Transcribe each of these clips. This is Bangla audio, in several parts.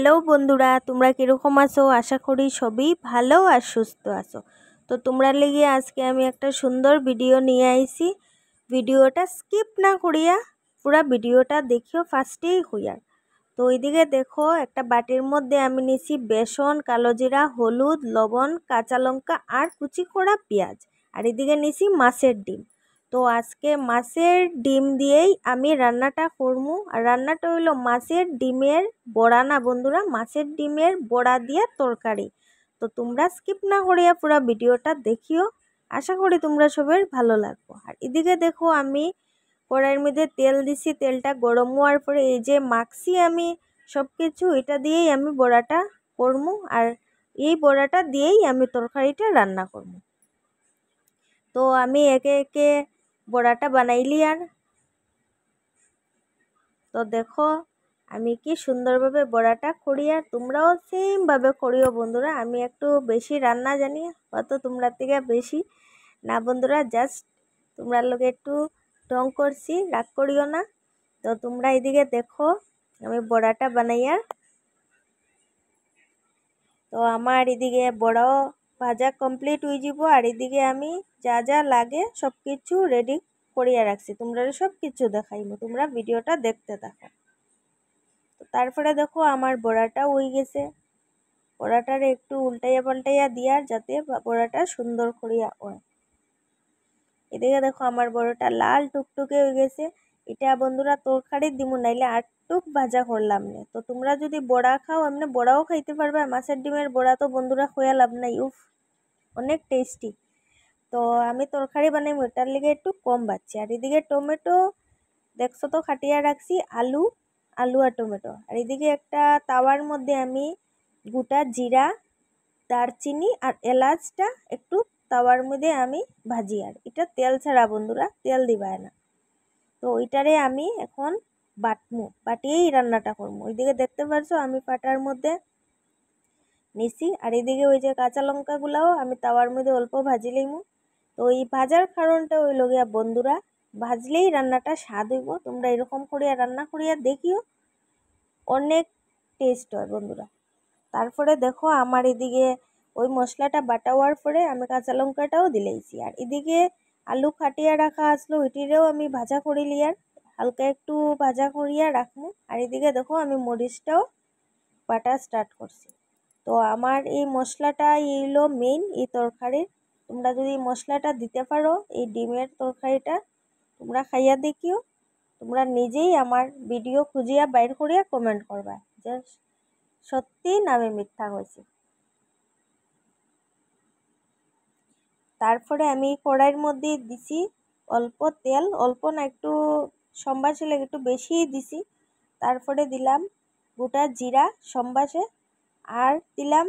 হ্যালো বন্ধুরা, তোমরা কীরকম আছো? আশা করি সবই ভালো আর সুস্থ আছো। তো তোমরা লেগে আজকে আমি একটা সুন্দর ভিডিও নিয়ে আইছি। ভিডিওটা স্কিপ না করিয়া পুরা ভিডিওটা দেখিও ফার্স্টেই হইয়ার। তো ওইদিকে দেখো, একটা বাটির মধ্যে আমি নিছি বেসন, কালো জিরা, হলুদ, লবণ, কাঁচা লঙ্কা আর কুচি করা পেঁয়াজ। আর এদিকে নিছি মাছের ডিম। তো আজকে মাছের ডিম দিয়েই আমি রান্নাটা করবো। আর রান্নাটা হইলো মাছের ডিমের বড়া, না বন্ধুরা, মাছের ডিমের বড়া দিয়ে তরকারি। তো তোমরা স্কিপ না করিয়া পুরো ভিডিওটা দেখিও, আশা করি তোমরা সবার ভালো লাগবে। আর এদিকে দেখো, আমি কড়াইয়ের মধ্যে তেল দিছি, তেলটা গরম হওয়ার পরে এই যে মাখছি আমি সব কিছু, এটা দিয়েই আমি বড়াটা করবো। আর এই বড়াটা দিয়েই আমি তরকারিটা রান্না করবো। তো আমি একে একে বড়াটা বানাইলি। আর তো দেখো আমি কি সুন্দরভাবে বড়াটা করি, আর তোমরাও সেমভাবে করিও বন্ধুরা। আমি একটু বেশি রান্না জানি, হয়তো তোমরা থেকে বেশি না বন্ধুরা, জাস্ট তোমরা লোকে একটু টং করছি, রাগ করিও না। তো তোমরা এদিকে দেখো আমি বড়াটা বানাইয়া। তো আমার এদিকে বড়াও ভাজা কমপ্লিট হয়ে যাব। আর এদিকে আমি যা যা লাগে সব কিছু রেডি করিয়া রাখছি, তোমরা সব কিছু দেখাইব, তোমরা ভিডিওটা দেখতে থাকো। তো তারপরে দেখো আমার বড়াটা হয়ে গেছে। বড়াটারে একটু উল্টাইয়া পাল্টাইয়া দিয়ার, যাতে বড়াটা সুন্দর করিয়া হয়। এদিকে দেখো আমার বড়াটা লাল টুকটুকে হয়ে গেছে। এটা বন্ধুরা তরকারি দিমু, নাইলে আটটুক ভাজা করলাম না। তো তোমরা যদি বড়া খাও, এমনি বড়াও খাইতে পারবে। মাছের ডিমের বড়া তো বন্ধুরা খোয়া লাভ নাই, উফ অনেক টেস্টি। তো আমি তরকারি বানাই, ওটার লিগে একটু কম বাচ্ছি। আর এদিকে টমেটো দেখছো তো কাটিয়া রাখছি, আলু আর টমেটো। আর এদিকে একটা তাওয়ার মধ্যে আমি গোটা জিরা, দারচিনি আর এলাচটা একটু তাওয়ার মধ্যে আমি ভাজি। আর এটা তেল ছাড়া বন্ধুরা, তেল দিবায় না। তো ওইটারে আমি এখন বাটমু, বাটিয়েই রান্নাটা করবো। ওইদিকে দেখতে পারছো আমি পাটার মধ্যে নিছি। আর এদিকে ওই যে কাঁচা লঙ্কাগুলাও আমি তাওয়ার মধ্যে অল্প ভাজি লইমু। তো এই ভাজার কারণটা ওই লগিয়া বন্ধুরা, ভাজলেই রান্নাটা স্বাদ হইব। তোমরা এরকম করিয়া রান্না করিয়া দেখিও, অনেক টেস্ট হয় বন্ধুরা। তারপরে দেখো আমার এদিকে ওই মশলাটা বাটা হওয়ার পরে আমি কাঁচা লঙ্কাটাও দিলেইছি। আর এদিকে আলু কাটিয়া রাখা আসলো, ওইটিরেও আমি ভাজা করি লিয়ার, হালকা একটু ভাজা করিয়া রাখবো। আর এদিকে দেখো আমি মরিচটাও বাটা স্টার্ট করছি। তো আমার এই মশলাটা এইলো মেইন এই তরকারির। তোমরা যদি মশলাটা দিতে পারো এই ডিমের তরকারিটা, তোমরা খাইয়া দেখিও। তোমরা নিজেই আমার ভিডিও খুঁজিয়া বাইর করিয়া কমেন্ট করবা যে সত্যি না আমি মিথ্যা হয়েছি। তারপরে আমি কড়াইয়ের মধ্যে দিছি অল্প তেল, অল্প না একটু সম্বাসে লেগে একটু বেশিই দিছি। তারপরে দিলাম গোটা জিরা সম্বাসে, আর দিলাম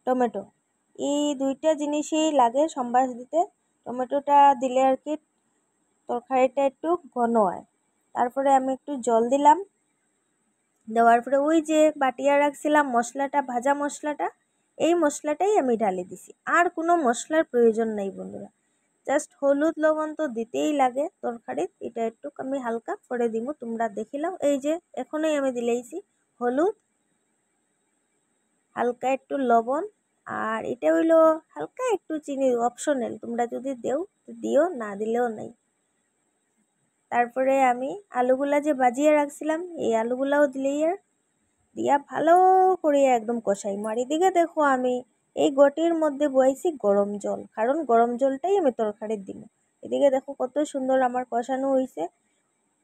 টমেটো। এই দুইটা জিনিসই লাগে সম্বাস দিতে। টমেটোটা দিলে আর কি তরকারিটা একটু ঘন হয়। তারপরে আমি একটু জল দিলাম, দেওয়ার পরে ওই যে বাটিয়া রাখছিলাম মশলাটা, ভাজা মশলাটা, এই মশলাটাই আমি ঢালি দিছি। আর কোনো মশলার প্রয়োজন নেই বন্ধুরা, জাস্ট হলুদ লবণ তো দিতেই লাগে তরকারিত, এটা একটু আমি হালকা করে দিব, তোমরা দেখিলাও। এই যে এখনই আমি দিলেইছি হলুদ, হালকা একটু লবণ, আর এটা হইলো হালকা একটু চিনি, অপশনাল, তোমরা যদি দেও দিও, না দিলেও নাই। তারপরে আমি আলুগুলা যে ভাজিয়ে রাখছিলাম, এই আলুগুলাও দিলেই আর দিয়া ভালো করে একদম কষাই। আর এদিকে দেখো আমি এই গটির মধ্যে বইছি গরম জল, কারণ গরম জলটাই আমি তরকারির দিব। এদিকে দেখো কত সুন্দর আমার কষানো হয়েছে।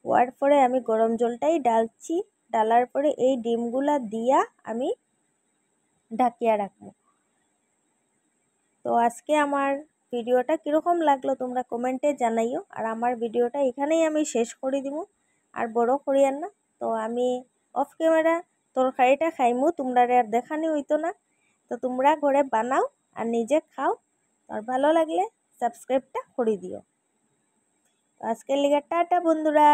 হওয়ার পরে আমি গরম জলটাই ডালছি, ডালার পরে এই ডিমগুলা দিয়া আমি ঢাকিয়া রাখবো। তো আজকে আমার ভিডিওটা কীরকম লাগলো তোমরা কমেন্টে জানাইও। আর আমার ভিডিওটা এখানেই আমি শেষ করে দিব, আর বড় করিয়ার না। তো আমি অফ ক্যামেরা তরকারিটা খাইমু, তোমরা আর দেখানি হইতো না। তো তোমরা ঘরে বানাও আর নিজে খাও, আর ভালো লাগলে সাবস্ক্রাইবটা করে দিও। তো আজকের লিগে টাটা বন্ধুরা।